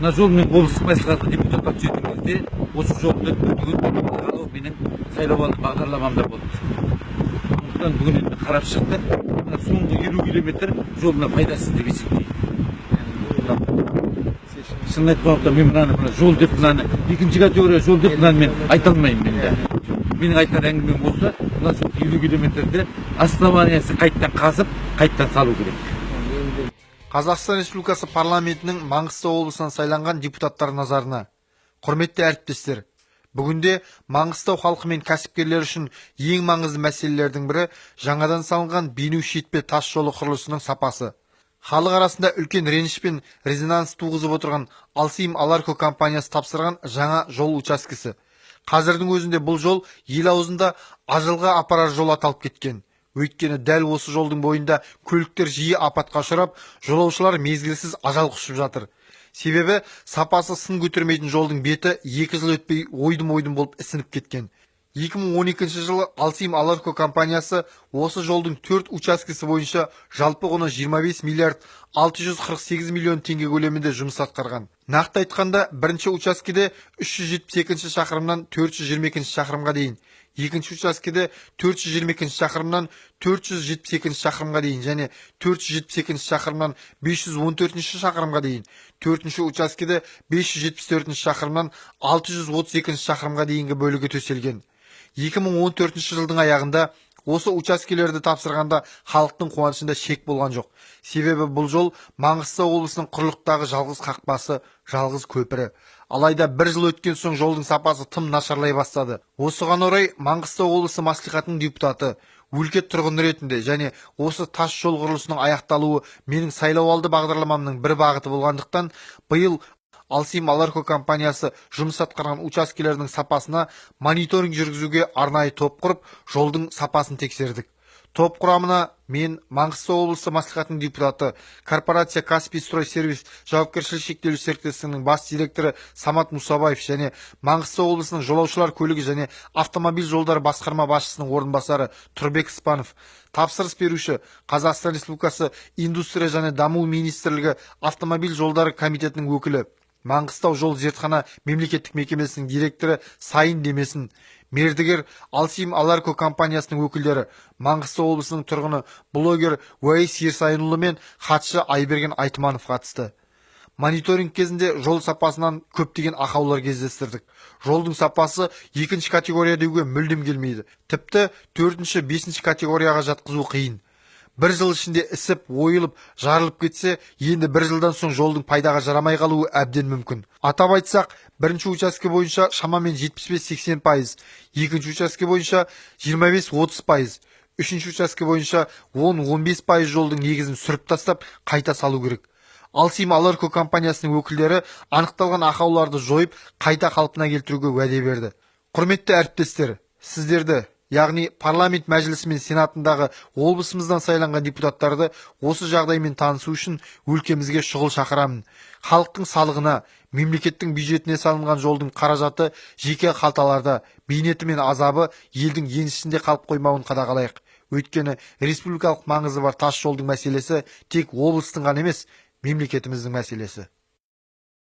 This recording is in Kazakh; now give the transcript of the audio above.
мына жол мен облыстық мәслихатқа депутатқа түсетін кезде осы жолды өтуін менің сайлауалды бағдарламамда болды. Сондықтан бүгін енді қарап шықтық. Мына соңғы 50 километр жолына пайдасыз деп есептеймін. Шынын айтқанда мен мынаны жол деп мынаны екінші категория жол деп мынаны мен айта алмаймын мен де. Менің айтар әңгімем болса, мына жол 50 километрде основаниясы қайттан қазып, қайттан салу керек. Қазақстан Республикасы парламентінің Маңғыстау облысынан сайланған депутаттар назарына. Құрметті әріптестер, бүгінде Маңғыстау халқы мен кәсіпкерлер үшін ең маңызды мәселелердің бірі жаңадан салынған Бейнеу-Шетпе тас жолы құрылысының сапасы. Халық арасында үлкен реніш пен резонанс туғызып отырған Алсим Аларко компаниясы тапсырған жаңа жол учаскесі. Қазірдің өзінде бұл жол ел аузында ажалға апарар жол аталып кеткен. Өйткені дәл осы жолдың бойында көліктер жиі апатқа ұшырап, жолаушылар мезгілсіз ажал құшып жатыр. Себебі сапасы сын көтермейтін жолдың беті 2 жыл өтпей ойдым-ойдым болып ісініп кеткен. 2012 жылы Алсим Аларко компаниясы осы жолдың 4 учаскесі бойынша жалпы құны 25 миллиард 648 миллион теңге көлемінде жұмыс атқарған. Нақты айтқанда, бірінші учаскеде 372 шақырымнан 422 шақырымға дейін, екінші учаскеде 422 шақырымнан 472 шақырымға дейін және 472 шақырымнан 514 шақырымға дейін, төртінші учаскеде 574 шақырымнан 632 шақырымға дейінгі бөлігі төселген. 2014 жылдың аяғында осы учаскелерді тапсырғанда халықтың қуанышында шек болған жоқ. Себебі бұл жол Маңғыстау облысының құрлықтағы жалғыз қақпасы, жалғыз көпірі. Алайда бір жыл өткен соң жолдың сапасы тым нашарлай бастады. Осыған орай Маңғыстау облысы мәслихатының депутаты, өлке тұрғын ретінде және осы тас жол құрылысының аяқталуы менің сайлауалды бағдарламамның бір бағыты болғандықтан, биыл Алсим Аларко компаниясы жұмыс атқарған учаскелердің сапасына мониторинг жүргізуге арнайы топ құрып, жолдың сапасын тексердік. Топ құрамына мен Маңғыстау облысы мәслихатының депутаты, корпорация Каспий строй сервис жауапкершілігі шектеулі серіктестігінің бас директоры Самат Мұсабаев және Маңғыстау облысының жолаушылар көлігі және автомобиль жолдары басқарма басшысының орынбасары Тұрбек Спанов, тапсырыс беруші Қазақстан Республикасы индустрия және даму министрлігі автомобиль жолдары комитетінің өкілі, Маңғыстау жол зертхана мемлекеттік мекемесінің директоры Сайын Демесін, мердігер Алсим Аларко компаниясының өкілдері, Маңғыстау облысының тұрғыны блогер Уәйс Ерсайынұлы мен хатшы Айберген Айтманов қатысты. Мониторинг кезінде жол сапасынан көптеген ақаулар кездестірдік. Жолдың сапасы екінші категория деуге мүлдем келмейді. Тіпті 4-5 категорияға жатқызу қиын. Бір жыл ішінде ісіп, ойылып, жарылып кетсе, енді бір жылдан соң жолдың пайдаға жарамай қалуы әбден мүмкін. Атап айтсақ, бірінші учаске бойынша шамамен 75-80%, екінші учаске бойынша 25-30%, үшінші учаске бойынша 10-15% жолдың негізін сүріп тастап, қайта салу керек. Алсим Аларко компаниясының өкілдері анықталған ақауларды жойып, қайта қалпына келтіруге уәде берді. Құрметті әріптестер, сіздерді, яғни парламент мәжілісі мен сенатындағы облысымыздан сайланған депутаттарды осы жағдаймен танысу үшін өлкемізге шұғыл шақырамын. Халықтың салығына, мемлекеттің бюджетіне салынған жолдың қаражаты жеке қалталарда, бейнеті мен азабы елдің еншісінде қалып қоймауын қадағалайық. Өйткені республикалық маңызы бар тас жолдың мәселесі тек облыстың ғана емес, мемлекетіміздің мәселесі.